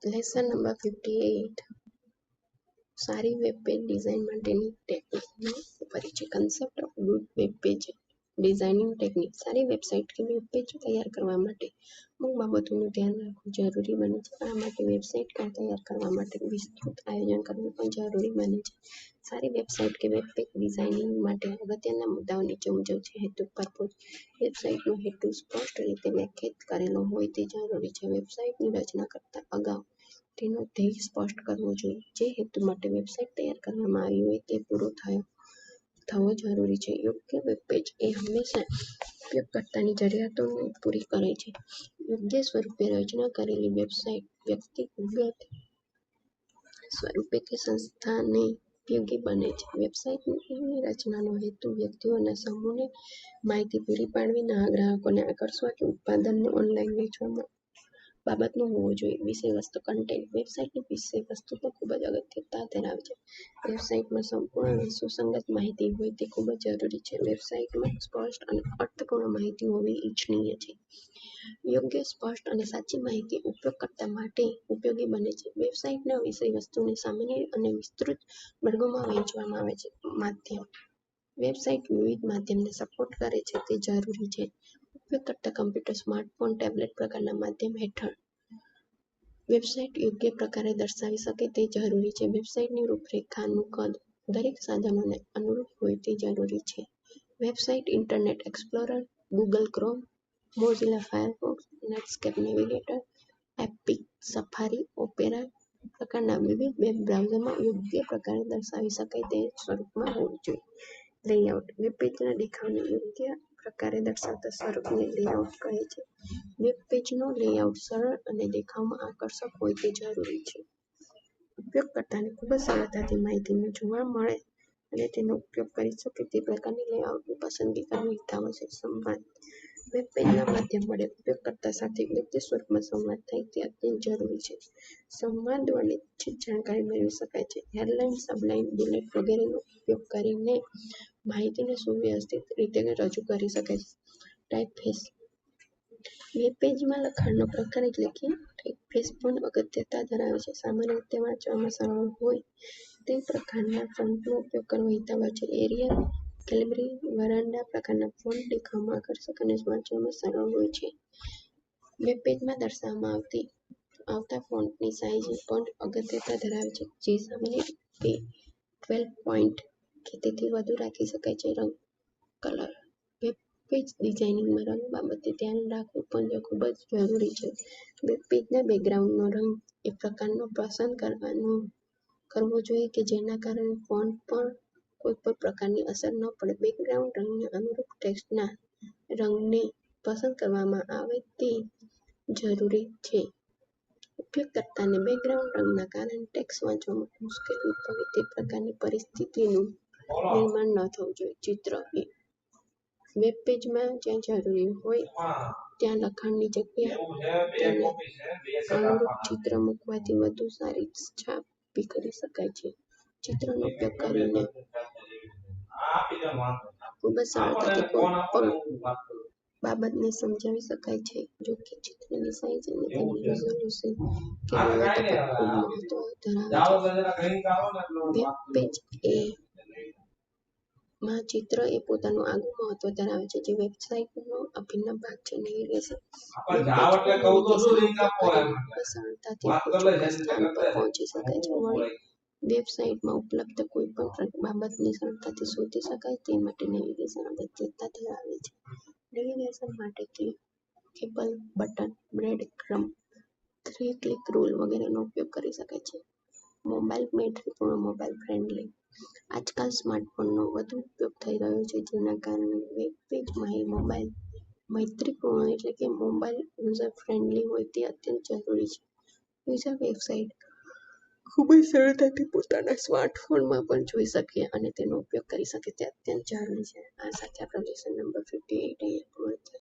Lesson number 58 સારી web page design માટેની ટેકનિકનો પરિચય. Concept of good web page designing technique. સારી વેબસાઇટ કે વેબ પેજ તૈયાર કરવા માટે અમુક બાબતોનું ધ્યાન રાખવું જરૂરી બને છે. આ માટે વેબસાઇટ તૈયાર કરવા માટે વિસ્તૃત આયોજન કરવું પણ જરૂરી બને છે. સારી વેબસાઇટ કે વેબ પેજ ડિઝાઇનિંગ માટે અગત્યના મુદ્દાઓ નીચે મુજબ છે. હેતુ પર્પઝ. વેબસાઇટનો હેતુ સ્પષ્ટ રીતે વ્યાખ્યાયિત કરેલો હોય તે જરૂરી છે. વેબસાઇટની રચના કરતા અગાઉ તેનો ધ્યેય સ્પષ્ટ કરવો જોઈએ. જે હેતુ માટે વેબસાઇટ તૈયાર કરવામાં આવી હોય તે પૂરો થવો જરૂરી છે. યોગ્ય વેબ પેજ એ હંમેશા ઉપયોગકર્તાની જરૂરિયાતોને પૂરી કરે છે. યોગ્ય સ્વરૂપે રચના કરેલી વેબસાઇટ વ્યક્તિગત સ્વરૂપે કે સંસ્થાને ઉપયોગી બને છે. વેબસાઇટની રચનાનો હેતુ વ્યક્તિઓના સમૂહને માહિતી પૂરી પાડવી, નવા ગ્રાહકોને આકર્ષવા કે ઉત્પાદનને ઓનલાઈન વેચવા બાબતનો હોવો જોઈએ. વિષયવસ્તુ કન્ટેન્ટ. વેબસાઇટની વિષયવસ્તુ પણ ખૂબ જ અગત્યતા ધરાવે છે. વેબસાઇટમાં સંપૂર્ણ અને સુસંગત માહિતી હોય તે ખૂબ જ જરૂરી છે. વેબસાઇટમાં સ્પષ્ટ અને અર્થપૂર્ણ માહિતી હોવી ઇચ્છનીય છે. યોગ્ય, સ્પષ્ટ અને સાચી માહિતી ઉપયોગકર્તા માટે ઉપયોગી બને છે. વેબસાઇટના વિષયવસ્તુને સામાન્ય અને વિસ્તૃત વર્ગોમાં વહેંચવામાં આવે છે. માધ્યમ. વેબસાઇટ વિવિધ માધ્યમને સપોર્ટ કરે છે તે જરૂરી છે. ઉપયોગકર્તા કમ્પ્યુટર, સ્માર્ટફોન, ટેબ્લેટ પ્રકારના માધ્યમ હેઠળ વેબસાઇટ યોગ્ય પ્રકારે દર્શાવી શકે તે જરૂરી છે. વેબસાઇટની રૂપરેખાનું કદ દરેક સાધનોને અનુરૂપ હોય તે જરૂરી છે. Website internet explorer, Google chrome, Mozilla Firefox, Netscape navigator, EPIC, safari, opera પ્રકારના વિવિધ વેબ બ્રાઉઝરમાં યોગ્ય પ્રકારે દર્શાવી શકાય તે સ્વરૂપમાં હોવું જોઈએ. લેઆઉટ. વેબ પેજના દેખાવને યોગ્ય પ્રકારે દર્શાવતા સ્વરૂપને લેઆઉટ કહે છે. વેબ પેજનો લેઆઉટ સરળ અને દેખાવમાં આકર્ષક હોય તે જરૂરી છે. ઉપયોગકર્તાને ખૂબ જ સરળતાથી માહિતીને જોવા મળે અને તેનો ઉપયોગ કરી શકે તે પ્રકારની લેઆઉટની પસંદગી કરવી હિતાવશ્યક. સંવાદ. વેબ પેજના માધ્યમ વડે ઉપયોગકર્તા સાથે યોગ્ય સ્વરૂપમાં સંવાદ થાય તે અત્યંત જરૂરી છે. સંવાદ વડે ઇચ્છિત જાણકારી મેળવી શકાય છે. હેડલાઇન, સબલાઇન, બુલેટ વગેરેનો ઉપયોગ કરીને માહિતીને સુવ્યવસ્થિત રીતે રજૂ કરી શકાય છે. ટાઇપફેસ. વેબ પેજમાં લખાણનો પ્રકાર એટલે કે ટાઇપફેસ પણ અગત્યતા ધરાવે છે. સામાન્ય રીતે વાંચવામાં સરળ હોય તે પ્રકારના ફોન્ટનો ઉપયોગ કરવો હિતાવહ છે. એરિયલ, કેલ્બરી, વરાન્ડા પ્રકારના ફોન્ટ દેખાવમાં આકર્ષક અને વાંચવામાં સરળ હોય છે. વેબ પેજમાં દર્શાવવામાં આવતા ફોન્ટની સાઇઝ પણ અગત્યતા ધરાવે છે, જે સામાન્ય રીતે 12 પોઈન્ટ કે તેથી વધુ રાખી શકાય છે. રંગ, કલર. વેબ પેજ ડિઝાઇનિંગમાં રંગ બાબતે ધ્યાન રાખવું પણ ખૂબ જ જરૂરી છે. વેબ પેજના બેકગ્રાઉન્ડનો રંગ એ પ્રકારનો પસંદ કરવો જોઈએ કે જેના કારણે ફોન્ટ પર કોઈ પણ પ્રકારની અસર ન પડે. બેકગ્રાઉન્ડ રંગને અનુરૂપ ટેક્સ્ટના રંગને પસંદ કરવામાં આવે તે જરૂરી છે. ઉપયોગકર્તાને બેકગ્રાઉન્ડ રંગના કારણે ટેક્સ્ટ વાંચવામાં મુશ્કેલી ઉદ્ભવે તે પ્રકારની પરિસ્થિતિનું નિર્માણ ન થવું જોઈએ. ચિત્ર. વેબ પેજમાં જ્યાં જરૂરી હોય ત્યાં લખાણની જગ્યાએ તેને અનુરૂપ ચિત્ર મૂકવાથી વધુ સારી છાપ ઊભી કરી શકાય છે. ચિત્રનો ઉપયોગ કરીને ખૂબ જ સરળતાથી કોઈ પણ બાબતને સમજાવી શકાય છે. જો કે ચિત્રની સાઇઝ અને તેનું રિઝોલ્યુશન કે ગુણવત્તા પણ ખૂબ મહત્વ ધરાવે છે. વેબ પેજ માં ચિત્ર એ પોતાનું આગવું મહત્વ ધરાવે છે, જે વેબસાઇટનો અભિન્ન ભાગ છે. નેવિગેશન. વેબ પેજ પર નેવિગેશનનો ઉપયોગ કરીને ખૂબ જ સરળતાથી ચોક્કસ સ્થાન પર પહોંચી શકાય છે. વળી, વેબસાઇટમાં ઉપલબ્ધ કોઈ પણ બાબતને સરળતાથી શોધી શકાય તે માટે નેવિગેશન અગત્યતા ધરાવે છે. નેવિગેશન માટે ક્લિકેબલ બટન, બ્રેડક્રમ્બ, 3-ક્લિક રૂલ વગેરેનો ઉપયોગ કરી શકાય છે. મોબાઈલ મૈત્રીપૂર્ણ. Mobile friendly. આજકાલ સ્માર્ટફોનનો વધુ ઉપયોગ થઈ રહ્યો છે, જેના કારણે વેબ પેજ મોબાઈલ મૈત્રીપૂર્ણ એટલે કે મોબાઈલ યુઝર ફ્રેન્ડલી હોય તે અત્યંત જરૂરી છે. યુઝર વેબસાઇટ ખૂબ જ સરળતાથી પોતાના સ્માર્ટફોનમાં પણ જોઈ શકે અને તેનો ઉપયોગ કરી શકે તે અત્યંત જરૂરી છે. આ સાથે આપણો લેસન નંબર 58 અહીંયા પૂર્ણ થાય.